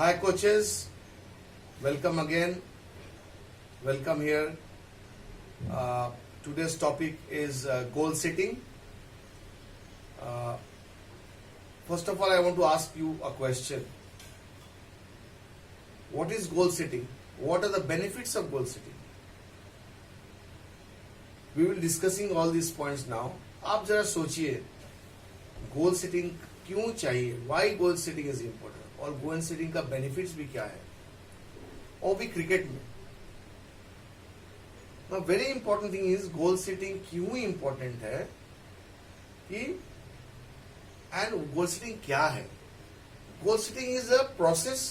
Hi coaches, welcome again. Welcome here. Today's topic is goal setting. First of all, I want to ask you a question. What is goal setting? What are the benefits of goal setting? We will discussing all these points now. आप जरा सोचिए गोल setting क्यों चाहिए, why goal setting is important, और goal setting का benefits भी क्या है, और भी क्रिकेट में. Very important thing is goal setting क्यों इंपॉर्टेंट है कि, एंड गोल सेटिंग क्या है. Goal setting is a process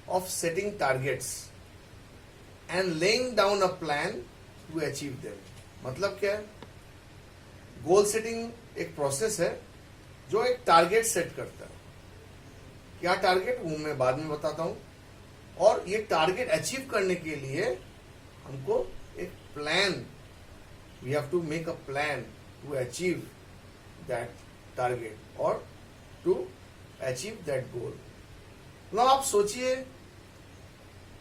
of setting targets and laying down a plan to achieve them. मतलब क्या है, गोल सेटिंग एक प्रोसेस है जो एक टारगेट सेट करता है. क्या टारगेट वो मैं बाद में बताता हूं. और ये टारगेट अचीव करने के लिए हमको एक plan, we have to make a plan to achieve that target और टू अचीव दैट गोल. मतलब आप सोचिए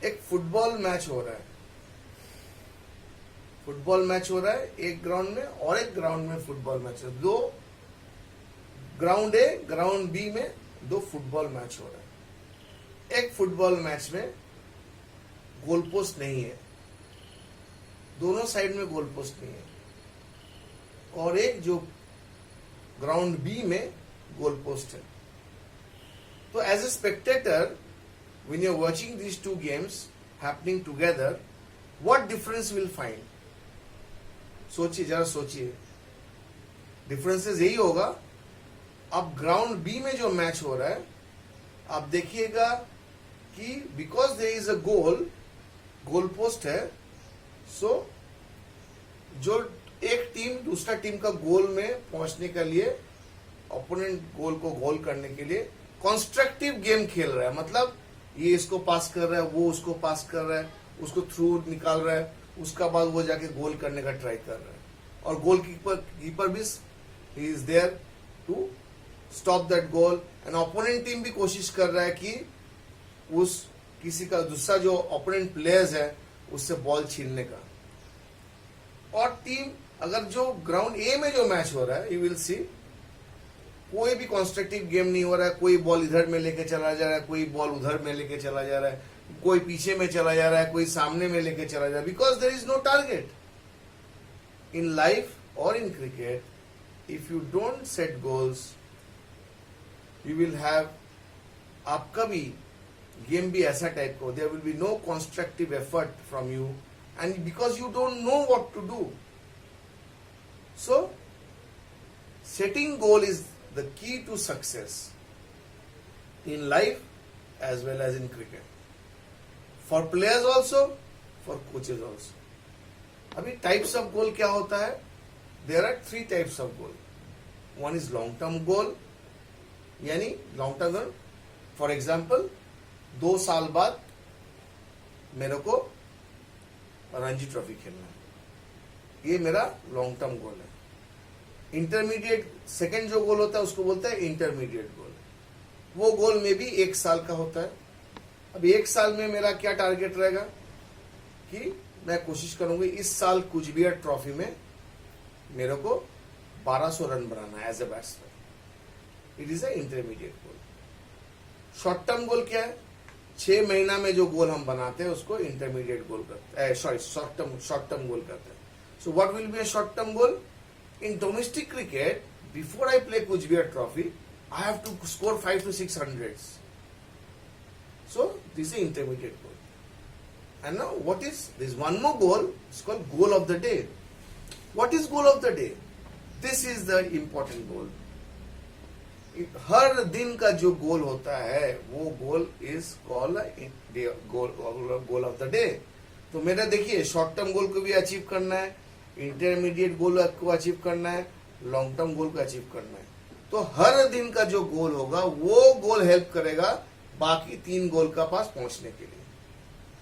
एक फुटबॉल मैच हो रहा है, एक ग्राउंड में और एक ग्राउंड में फुटबॉल मैच है. दो ग्राउंड ए ग्राउंड बी में दो फुटबॉल मैच हो रहा है. एक फुटबॉल मैच में गोल पोस्ट नहीं है, दोनों साइड में गोल पोस्ट नहीं है, और एक जो ग्राउंड बी में गोल पोस्ट है. तो as a spectator when you're watching these two games happening together, what difference will find? सोचिए, जरा सोचिए, डिफरेंसेस यही होगा. अब ग्राउंड बी में जो मैच हो रहा है, आप देखिएगा कि because there is a goal post है, सो जो एक टीम दूसरा टीम का गोल में पहुंचने के लिए, ओपोनेंट गोल को गोल करने के लिए कंस्ट्रक्टिव गेम खेल रहा है. मतलब ये इसको पास कर रहा है, वो उसको पास कर रहा है, उसको थ्रू निकाल रहा है, उसका बाद वो जाके गोल करने का ट्राई कर रहा है. और गोल कीपर भी he is there to stop that goal. And opponent team भी कोशिश कर रहा है कि उस किसी का दूसरा जो ओपोनेंट प्लेयर्स है उससे बॉल छीनने का. और टीम, अगर जो ग्राउंड ए में जो मैच हो रहा है, यू विल सी कोई भी कॉन्स्ट्रक्टिव गेम नहीं हो रहा है. कोई बॉल इधर में लेके चला जा रहा है, कोई बॉल उधर में लेके चला जा रहा है, कोई पीछे में चला जा रहा है, कोई सामने में लेके चला जा रहा है, because there is no target. In life और in cricket, if you don't set goals, you will have, आपका भी गेम भी ऐसा टाइप का हो, there will be no constructive effort from you, and because you don't know what to do. So setting goal is the key to success in life as well as in cricket, for players also, for coaches also. अभी types of goal क्या होता है? There are three types of goal. One is long term goal, यानी long term goal, for example 2 साल बाद मेरे को Ranji trophy खेलना है, ये मेरा लॉन्ग टर्म गोल है. इंटरमीडिएट सेकेंड जो गोल होता है उसको बोलता है इंटरमीडिएट गोल. वो गोल में भी 1 साल का होता है. अब 1 साल में मेरा क्या टारगेट रहेगा कि मैं कोशिश करूंगी इस साल कुचबिहार ट्रॉफी में मेरे को 1200 रन बनाना है as a batsman. It is a intermediate goal. Short term goal क्या है? 6 महीना में जो गोल हम बनाते हैं उसको इंटरमीडिएट गोल करते हैं, सॉरी शॉर्ट टर्म गोल करते हैं. So what will be a short term goal? In domestic cricket, before I play Kuchbihar Trophy, I have to score 5 to 6 hundreds. So this is an intermediate goal. And now what is this? One more goal. It's called goal of the day. What is goal of the day? This is the important goal. हर दिन का जो गोल होता है वो goal is called goal of the day. तो मेरा देखिए, short term गोल को भी अचीव करना है, इंटरमीडिएट गोल को अचीव करना है, लॉन्ग टर्म गोल को अचीव करना है. तो हर दिन का जो गोल होगा वो गोल हेल्प करेगा बाकी 3 गोल का पास पहुंचने के लिए.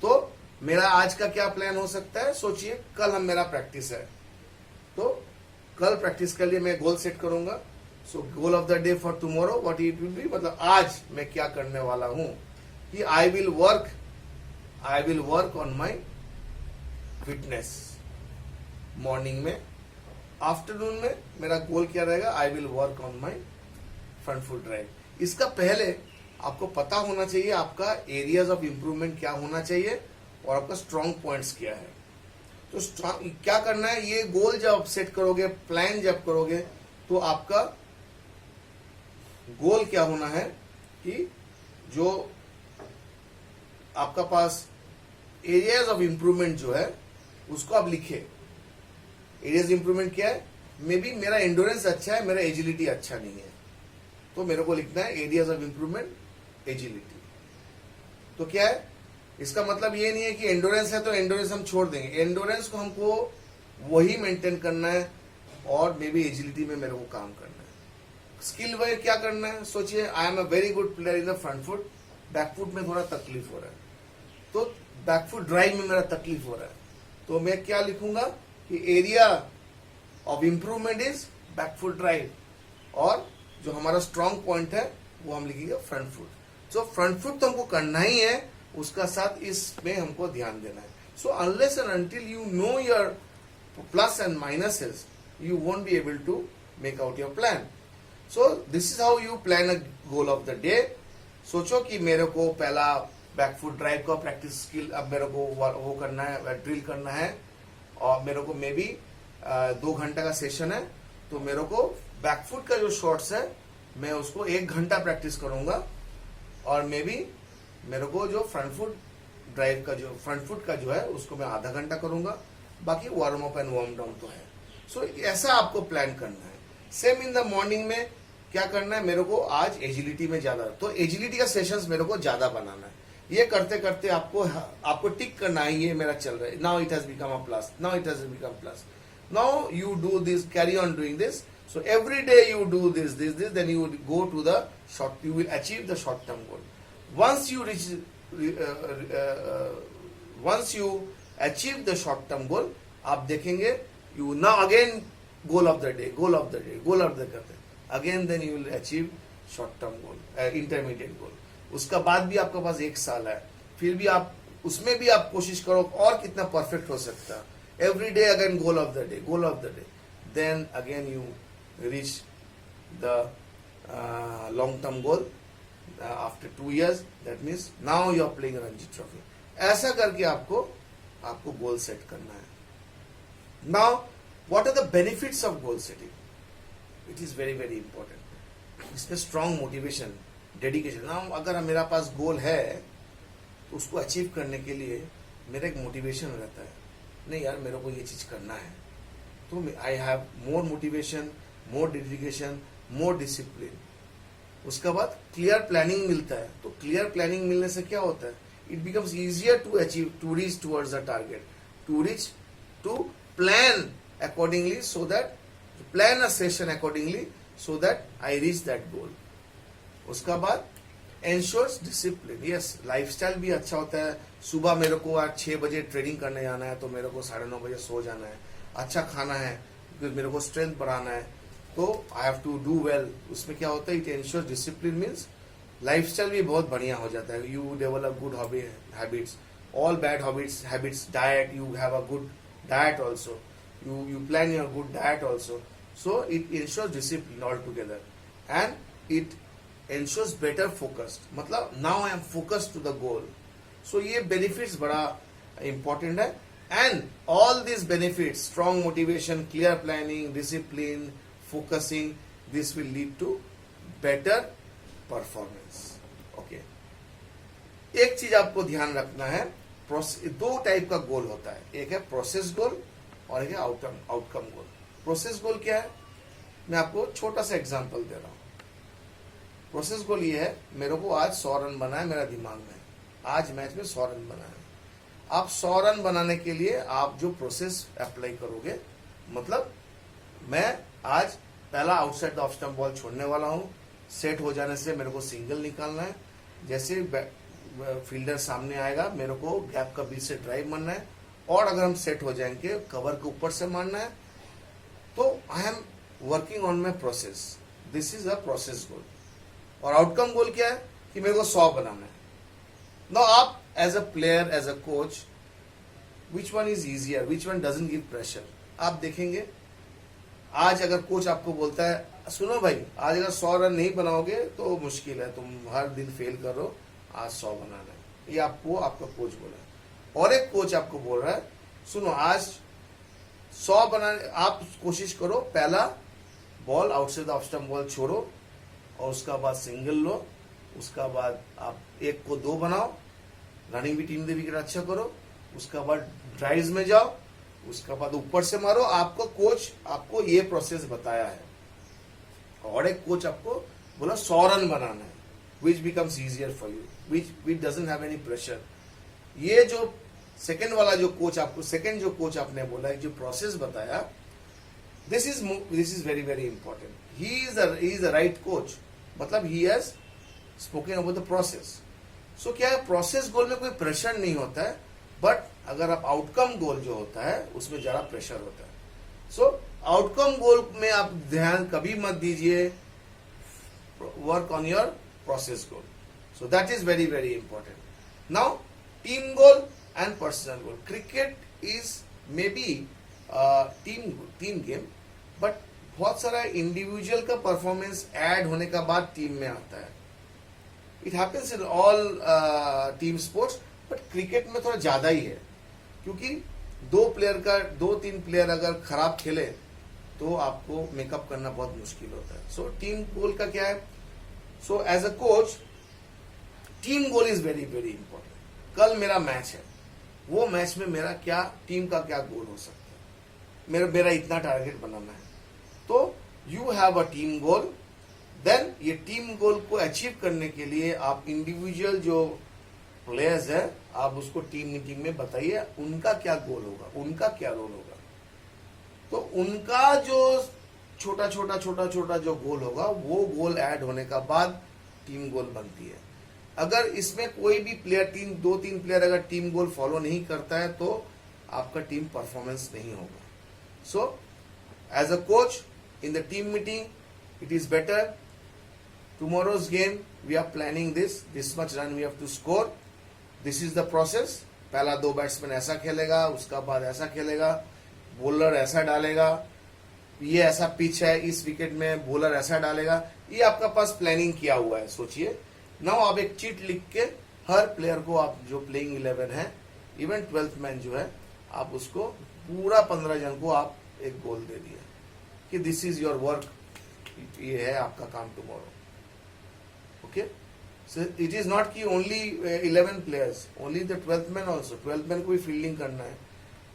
तो मेरा आज का क्या प्लान हो सकता है? सोचिए, कल मेरा प्रैक्टिस है, तो कल प्रैक्टिस के लिए मैं गोल सेट करूंगा. So goal of the day for tomorrow what it will be, मतलब आज मैं क्या करने वाला हूं. कि I will work on my fitness morning में। आफ्टरनून में मेरा गोल क्या रहेगा, I will work on my front foot drive. इसका पहले आपको पता होना चाहिए आपका एरियाज ऑफ इंप्रूवमेंट क्या होना चाहिए और आपका स्ट्रॉन्ग पॉइंट्स क्या है। तो क्या करना है, ये गोल जब आप सेट करोगे, प्लान जब करोगे, तो आपका गोल क्या होना है कि जो आपका पास एरियाज ऑफ इंप्रूवमेंट जो है उसको आप लिखे। एरियाज इंप्रूवमेंट क्या है, मे बी मेरा एंडोरेंस अच्छा है, मेरा एजिलिटी अच्छा नहीं है, तो मेरे को लिखना है एरियाज ऑफ इंप्रूवमेंट एजिलिटी। तो क्या है, इसका मतलब ये नहीं है कि एंडोरेंस है तो एंडोरेंस हम छोड़ देंगे। एंडोरेंस को हमको वही मेंटेन करना है और मे बी एजिलिटी में मेरे को काम करना है। स्किल वाइज क्या करना है, सोचिए I am a very good player in the front foot, back foot में थोड़ा तकलीफ हो रहा है, तो बैक फुट ड्राइव में मेरा तकलीफ हो रहा है, तो मैं क्या लिखूंगा कि area of improvement is back foot drive, और जो हमारा स्ट्रॉन्ग पॉइंट है वो हम लिखेंगे front foot. So front foot तो हमको करना ही है, उसका साथ इसमें हमको ध्यान देना है। So unless and until you know your plus and minuses, you won't be able to make out your plan. So this is how you plan a goal of the day. सोचो कि मेरे को पहला बैक फुट ड्राइव का practice skill अब मेरे को वो करना है, ड्रिल करना है, और मेरे को मे बी 2 घंटे का सेशन है, तो मेरे को बैक फुट का जो शॉट्स है मैं उसको 1 घंटा प्रैक्टिस करूंगा, और मे बी मेरे को जो फ्रंट फुट ड्राइव का जो फ्रंट फुट का जो है उसको मैं आधा घंटा करूंगा, बाकी warm up and warm down तो है। सो ऐसा आपको प्लान करना है। सेम इन द मॉर्निंग में क्या करना है, मेरे को आज एजिलिटी में ज्यादा, तो एजिलिटी का सेशंस मेरे को ज्यादा बनाना है। ये करते करते आपको टिक करना है, ये मेरा चल रहा है, now it has become a plus, now it has become plus, now you do this, carry on doing this. So every day you do this, then you will go to the short, you will achieve the short term goal. Once you reach, once you achieve the short term goal, आप देखेंगे you now again goal of the day, करते again then you will achieve short term goal, intermediate goal. उसका बाद भी आपके पास 1 साल है, फिर भी आप उसमें भी आप कोशिश करो और कितना परफेक्ट हो सकता है। Every day again goal of the day, then again you reach the long-term goal after 2 years. That means now you are playing Ranji Trophy. ऐसा करके आपको गोल सेट करना है। Now, what are the benefits of goal setting? It is very very important. इसमें strong motivation, dedication. Now, अगर मेरा पास गोल है तो उसको अचीव करने के लिए मेरा एक मोटिवेशन रहता है, नहीं यार मेरे को ये चीज करना है, तो I have more motivation, more dedication, more discipline. उसके बाद क्लियर प्लानिंग मिलता है, तो क्लियर प्लानिंग मिलने से क्या होता है, it becomes easier to achieve, to reach towards the target, to plan accordingly, so that plan a session accordingly so that I reach that goal. उसका बाद एंश्योर्स डिसिप्लिन। यस, लाइफस्टाइल भी अच्छा होता है। सुबह मेरे को आज 6 बजे ट्रेनिंग करने जाना है, तो मेरे को 9:30 बजे सो जाना है। अच्छा खाना है क्योंकि मेरे को स्ट्रेंथ बढ़ाना है, तो I have to do well. उसमें क्या होता है, it ensures discipline means lifestyle भी बहुत बढ़िया हो जाता है। You develop good habits, all bad habits, diet, you have a good diet also, you plan your good diet also, so it ensures discipline altogether, and it ensures better focused, मतलब now I am focused to the goal. So ये benefits बड़ा important है, and all these benefits, strong motivation, clear planning, discipline, focusing, this will lead to better performance. Okay, एक चीज आपको ध्यान रखना है, 2 टाइप का गोल होता है, एक है प्रोसेस गोल और एक है आउटकम गोल। प्रोसेस गोल क्या है, मैं आपको छोटा सा एग्जांपल दे रहा हूं। प्रोसेस गोल ये है, मेरे को आज 100 रन बना है, मेरा दिमाग में आज मैच में 100 रन बना है। आप 100 रन बनाने के लिए आप जो प्रोसेस अप्लाई करोगे, मतलब मैं आज पहला outside the off stump ball छोड़ने वाला हूं, सेट हो जाने से मेरे को सिंगल निकालना है, जैसे फील्डर सामने आएगा मेरे को गैप का बीच से ड्राइव मारना है, और अगर हम सेट हो जाएंगे कवर के ऊपर से मारना है। तो I am working on my process, this is a process goal. और आउटकम गोल क्या है कि मेरे को 100 बनाना है, Now आप as a player, as a coach, which one is easier, which one doesn't give pressure? आप देखेंगे आज अगर कोच आपको बोलता है सुनो भाई आज अगर 100 रन नहीं बनाओगे तो मुश्किल है, तुम हर दिन फेल कर रहे हो, आज 100 बनाना है, ये आपको आपका कोच बोला है। और एक कोच आपको बोल रहा है सुनो आज 100 बनाने, आप कोशिश करो पहला ball outside off stump ball छोड़ो और उसका बाद सिंगल लो, उसका बाद आप 1 को 2 बनाओ, रनिंग भी टीम दे विकेट अच्छा करो, उसका बाद ड्राइव्स में जाओ, उसका बाद ऊपर से मारो। आपको कोच आपको ये प्रोसेस बताया है। और एक कोच आपको बोला 100 रन बनाना है, which becomes easier for you, which doesn't have any pressure. ये जो सेकंड वाला जो कोच आपको, सेकंड जो कोच आपने बोला है, जो प्रोसेस बताया, this is very very important. He is the right coach, मतलब he has spoken about the process. So क्या है, प्रोसेस गोल में कोई प्रेशर नहीं होता है, बट अगर आप आउटकम गोल जो होता है उसमें जरा प्रेशर होता है। सो आउटकम गोल में आप ध्यान कभी मत दीजिए, work on your process goal. So that is very very important. Now team goal and personal goal. Cricket is may be team game, but बहुत सारा इंडिविजुअल का परफॉर्मेंस ऐड होने का बाद टीम में आता है। It happens in all team sports, but cricket में थोड़ा ज्यादा ही है, क्योंकि 2-3 प्लेयर अगर खराब खेले तो आपको मेकअप करना बहुत मुश्किल होता है। सो टीम गोल का क्या है? So as a coach team goal is very very important. कल मेरा मैच है, वो मैच में मेरा क्या टीम का क्या गोल हो सकता है, मेरा इतना टारगेट बनाना है, तो you have a team goal. Then ये टीम गोल को अचीव करने के लिए आप इंडिविजुअल जो प्लेयर्स है आप उसको टीम मीटिंग में बताइए उनका क्या गोल होगा, उनका क्या रोल होगा। तो उनका जो छोटा छोटा जो गोल होगा वो गोल ऐड होने का बाद टीम गोल बनती है। अगर इसमें कोई भी प्लेयर 2-3 प्लेयर अगर टीम गोल फॉलो नहीं करता है तो आपका टीम परफॉर्मेंस नहीं होगा। So as a coach in the team meeting it is better, tomorrow's game we are planning this much run we have to score, this is the process। पहला 2 batsman ऐसा खेलेगा, उसका बाद ऐसा खेलेगा, बॉलर ऐसा डालेगा, ये ऐसा पिच है, इस विकेट में बॉलर ऐसा डालेगा, ये आपका पास प्लानिंग किया हुआ है। सोचिए नाउ आप एक चीट लिख के हर प्लेयर को आप जो प्लेइंग 11 है, इवन 12th मैन जो है, आप उसको पूरा 15 जन को आप एक गोल दे दिया कि दिस इज योर वर्क, ये है आपका काम tomorrow. Okay, so it is not कि only 11 players, only the 12th man also। 12th man को भी फील्डिंग करना है,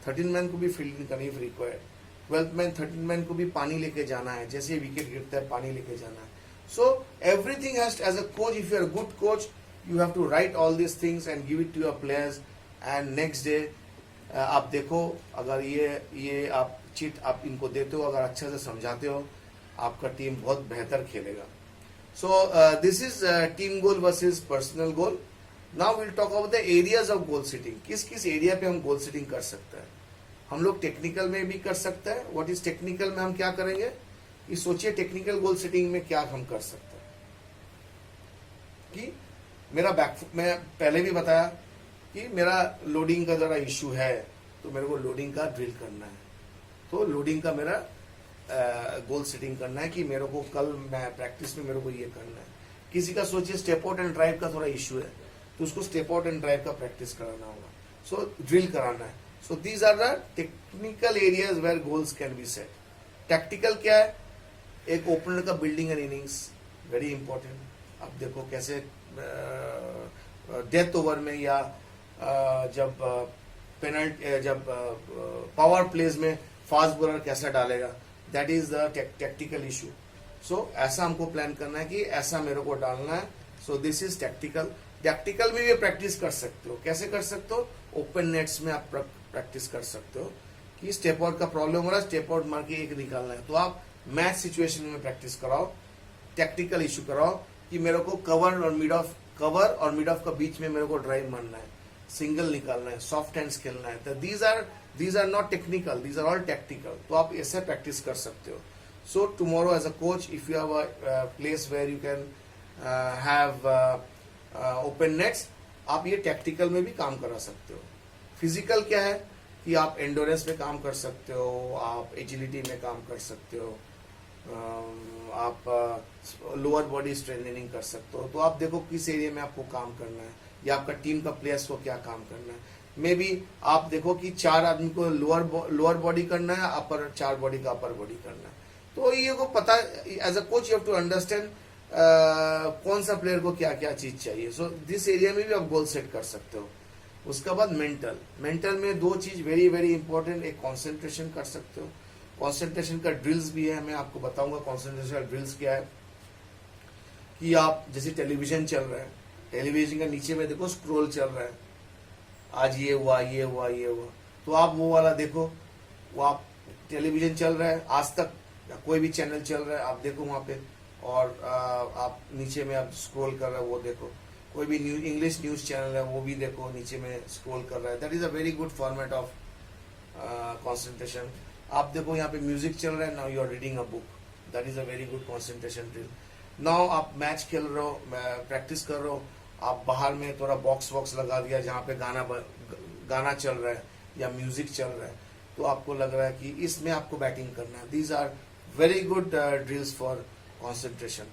13 मैन को भी फील्डिंग करनी है रिक्वायर्ड, 12th मैन 13 मैन को भी पानी लेके जाना है, जैसे विकेट गिरता है पानी लेके जाना है। So everything has, as a coach if you are good coach you have to write all this things and give it to your players, and next day आप देखो अगर ये आप चिट आप इनको देते हो, अगर अच्छे से समझाते हो, आपका टीम बहुत बेहतर खेलेगा। So this is team goal versus personal goal. Now we'll talk about the areas of goal setting। किस एरिया पे हम गोल सेटिंग कर सकते हैं? हम लोग टेक्निकल में भी कर सकते हैं। व्हाट इज टेक्निकल में हम क्या करेंगे, ये सोचिए टेक्निकल गोल सेटिंग में क्या हम कर सकते हैं। कि मेरा बैकफुट, मैं पहले भी बताया कि मेरा लोडिंग का जरा इश्यू है, तो मेरे को लोडिंग का ड्रिल करना है, तो लोडिंग का मेरा गोल सेटिंग करना है कि मेरे को कल मैं प्रैक्टिस में मेरे को ये करना है। किसी का सोचिए स्टेप आउट एंड ड्राइव का थोड़ा इश्यू है, तो उसको स्टेप आउट एंड ड्राइव का प्रैक्टिस कराना होगा, सो ड्रिल कराना है। So these are the technical areas where goals can be set. Tactical क्या है, एक ओपनर का building and innings very important. अब देखो कैसे डेथ ओवर में या जब पेनल्टी, जब पावर प्लेज में फास्ट बॉलर कैसा डालेगा, that is the tactical issue. So ऐसा हमको प्लान करना है कि ऐसा मेरे को डालना है। सो दिस इज टैक्टिकल। टैक्टिकल में भी प्रैक्टिस कर सकते हो। कैसे कर सकते हो? ओपन नेट्स में आप प्रैक्टिस कर सकते हो कि स्टेप आउट का प्रॉब्लम हो रहा है, स्टेप आउट मार के एक निकालना है, तो आप मैच सिचुएशन में प्रैक्टिस कराओ, टैक्टिकल इशू कराओ कि मेरे को कवर और मिड ऑफ का बीच में मेरे को ड्राइव मारना है, सिंगल निकालना है, सॉफ्ट हैंड्स खेलना है। तो these are not technical, these are all tactical। तो आप ऐसे प्रैक्टिस कर सकते हो। So tomorrow as a coach, if you have a place where you can have open nets, आप ये टैक्टिकल में भी काम करा सकते हो। फिजिकल क्या है कि आप एंडोरेंस में काम कर सकते हो, आप एजिलिटी में काम कर सकते हो, आप लोअर बॉडी स्ट्रेंथनिंग कर सकते हो। तो आप देखो किस एरिया में आपको काम करना है या आपका टीम का प्लेयर्स को क्या काम करना है। मे बी आप देखो कि 4 आदमी को लोअर बॉडी करना है, अपर 4 बॉडी का अपर बॉडी करना है। तो ये को पता, as a coach you have to understand कौन सा प्लेयर को क्या क्या चीज चाहिए। सो दिस एरिया में भी आप गोल सेट कर सकते हो। उसके बाद मेंटल में 2 चीज वेरी वेरी इंपॉर्टेंट, एक कंसंट्रेशन कर सकते हो। कंसंट्रेशन का ड्रिल्स भी है, मैं आपको बताऊंगा कंसंट्रेशन का ड्रिल्स क्या है। कि आप जैसे टेलीविजन चल रहा है, टेलीविजन का नीचे में देखो स्क्रोल चल रहा है, आज ये हुआ ये हुआ ये हुआ, तो आप वो वाला देखो। वो आप टेलीविजन चल रहा है, आज तक या कोई भी चैनल चल रहा है, आप देखो वहां पे, और आप नीचे में आप स्क्रॉल कर रहे हो वो देखो। कोई भी इंग्लिश न्यूज चैनल है वो भी देखो, नीचे में स्क्रॉल कर रहा है। That is a very good format of concentration. आप देखो यहाँ पे म्यूजिक चल रहा है, now you are reading a book, that is a very good concentration drill. Now आप मैच खेल रहे हो, प्रैक्टिस कर रहे हो, आप बाहर में थोड़ा बॉक्स लगा दिया जहाँ पे गाना चल रहा है या म्यूजिक चल रहा है, तो आपको लग रहा है कि इसमें आपको बैटिंग करना है। These are very good drills for concentration.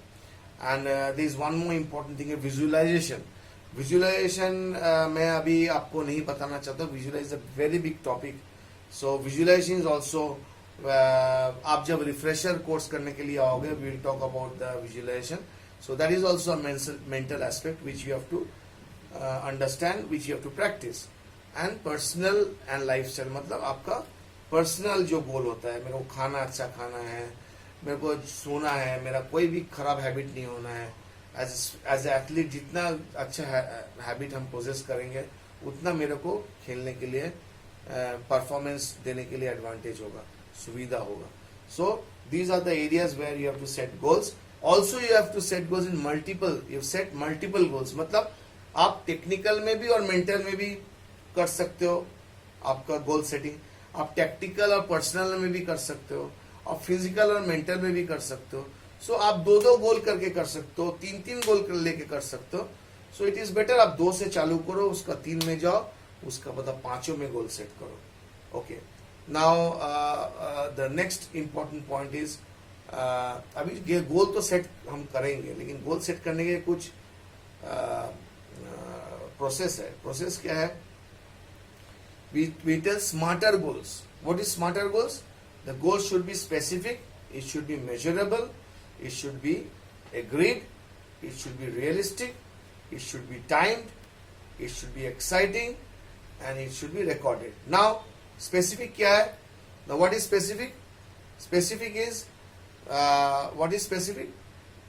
And there is one more important thing, visualization. Visualization मैं अभी आपको नहीं बताना चाहता। Visualization is a very big topic. So visualization is also आप जब रिफ्रेशर कोर्स करने के लिए आओगे, we will talk about the visualization. So that is also a mental aspect which you have to understand, which you have to practice. And personal and lifestyle, मतलब आपका personal जो गोल होता है, मेरे को खाना अच्छा खाना है, मेरे को सोना है, मेरा कोई भी खराब हैबिट नहीं होना है। एज एथलीट जितना अच्छा हैबिट हम पोजेस करेंगे उतना मेरे को खेलने के लिए परफॉर्मेंस देने के लिए एडवांटेज होगा, सुविधा होगा। So these are the areas where you have to set goals. Also you have to set goals in multiple, you set multiple goals, मतलब आप टेक्निकल में भी और मेंटल में भी कर सकते हो आपका गोल सेटिंग। आप टैक्टिकल और पर्सनल में भी कर सकते हो, और फिजिकल और मेंटल में भी कर सकते हो। सो आप 2-2 गोल करके कर सकते हो, 3-3 गोल कर लेके कर सकते हो। सो इट इज बेटर आप 2 से चालू करो, उसका 3 में जाओ, उसका मतलब 5 में गोल सेट करो। Okay, now the next important point is, अभी गोल तो सेट हम करेंगे, लेकिन गोल सेट करने के कुछ प्रोसेस है। प्रोसेस क्या है? We tell smarter goals. What is smarter goals? The goal should be specific, it should be measurable, it should be agreed, it should be realistic, it should be timed, it should be exciting, and it should be recorded. Now, specific क्या है? Now, what is specific? Specific is, what is specific?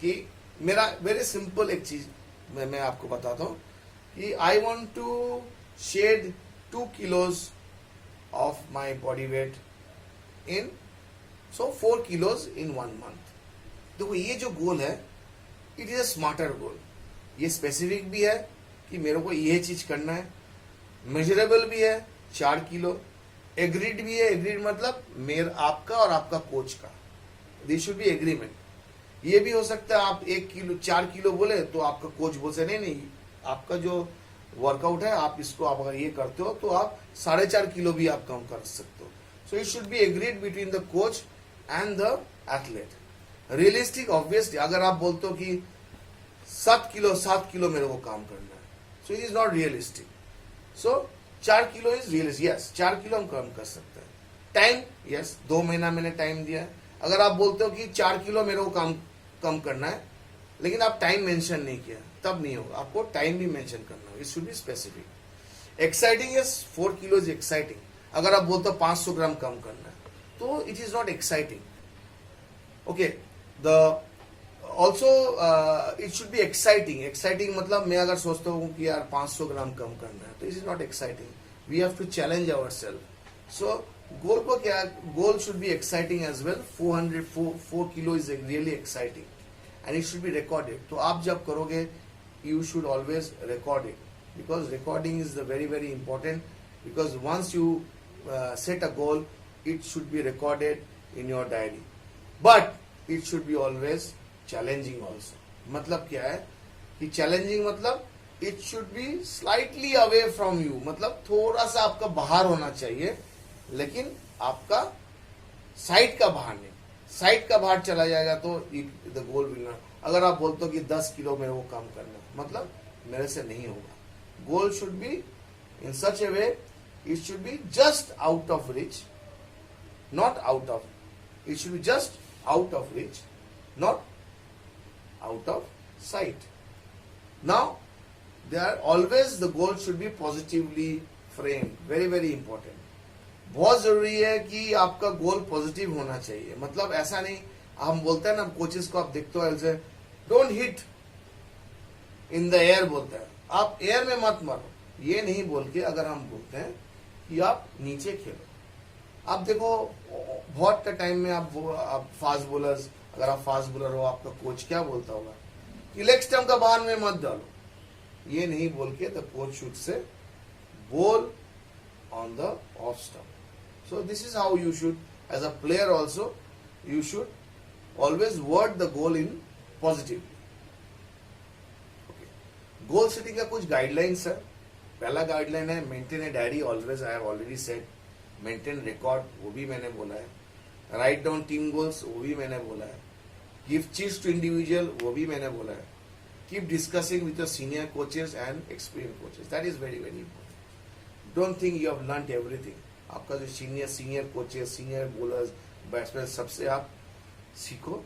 कि मेरा very simple एक चीज मैं आपको बताता हूँ कि I want to shed 2 kilos of my body weight in 4 kilos in 1 month। देखो ये जो गोल है, इट इज अ स्मार्टर गोल। ये स्पेसिफिक भी है कि मेरे को ये चीज करना है, मेजरेबल भी है 4 किलो, एग्रीड भी है। एग्रीड मतलब मेरा आपका और आपका कोच का, दिस शुड बी एग्रीमेंट। ये भी हो सकता है आप 1 किलो 4 किलो बोले तो आपका कोच बोल से नहीं, आपका जो वर्कआउट है आप इसको आप अगर ये करते हो तो आप 4.5 किलो भी आप कम कर सकते हो। So it should be agreed between the coach and the athlete. Realistic, obviously, अगर आप बोलते हो कि 7 किलो मेरे को काम करना है, so it is not realistic. So 4 kilo is realistic. Yes, 4 kilo हम कम कर सकते हैं। टाइम, yes, 2 महीना मैंने टाइम दिया है। अगर आप बोलते हो कि 4 किलो मेरे को कम करना है, लेकिन आप टाइम मेंशन नहीं किया, तब नहीं होगा। आपको टाइम भी मेंशन करना होगा। It should be specific. Exciting is 4 kilo is exciting. अगर आप बोलते हो 500 ग्राम कम करना है, तो it is not exciting. Okay, the also it should be exciting. Exciting मतलब मैं अगर सोचता हूँ कि यार 500 ग्राम कम करना है, तो it is not exciting. We have to challenge our self. So goal को क्या, goal should be exciting as well. 4 kilo is really exciting and it should be recorded. तो आप जब करोगे, you should always record it, because recording is the very very important. Because once you set a goal, it should be recorded in your diary, but it should be always challenging also। मतलब क्या है कि challenging मतलब it should be slightly away from you, मतलब थोड़ा सा आपका बाहर होना चाहिए, लेकिन आपका साइड का बाहर नहीं। साइड का बाहर चला जाएगा तो द गोल विल नॉट। अगर आप बोलते हो कि 10 किलो मेरे को काम करना, मतलब मेरे से नहीं होगा। गोल should be in such A way, it should be just out of rich, not out of, it should be just out of rich, not out of site. Now they are always, the goal should be positively framed, very very important। बहुत जरूरी है कि आपका गोल positive होना चाहिए। मतलब ऐसा नहीं, हम बोलते हैं ना कोचेस को, आप देखते हो ऐसे don't hit in the air बोलते हैं, आप एयर में मत मारो, ये नहीं बोल के अगर हम बोलते हैं कि आप नीचे खेलो। आप देखो बहुत टाइम में आप फास्ट बॉलर्स, अगर आप फास्ट बॉलर हो, आपका कोच क्या बोलता होगा कि लेग स्टंप का बाहर में मत डालो, ये नहीं बोल के द कोच शुड से बोल on the off stump। So this is how you should, as a player also, you should always word the goal in positively। Okay, goal setting का कुछ guidelines है। पहला गाइडलाइन है maintain a diary always, I have already said. Maintain record, वो भी मैंने बोला है। राइट डाउन टीम गोल्स, वो भी मैंने बोला है। गिव चीज टू इंडिविजुअल, वो भी मैंने बोला है। Keep discussing with your senior coaches and experience coaches, that is very very important. Don't think you have learned everything. आपका जो senior coaches, senior bowlers, batsman, सबसे आप सीखो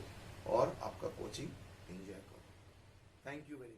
और आपका कोचिंग एंजॉय करो। Thank you very much.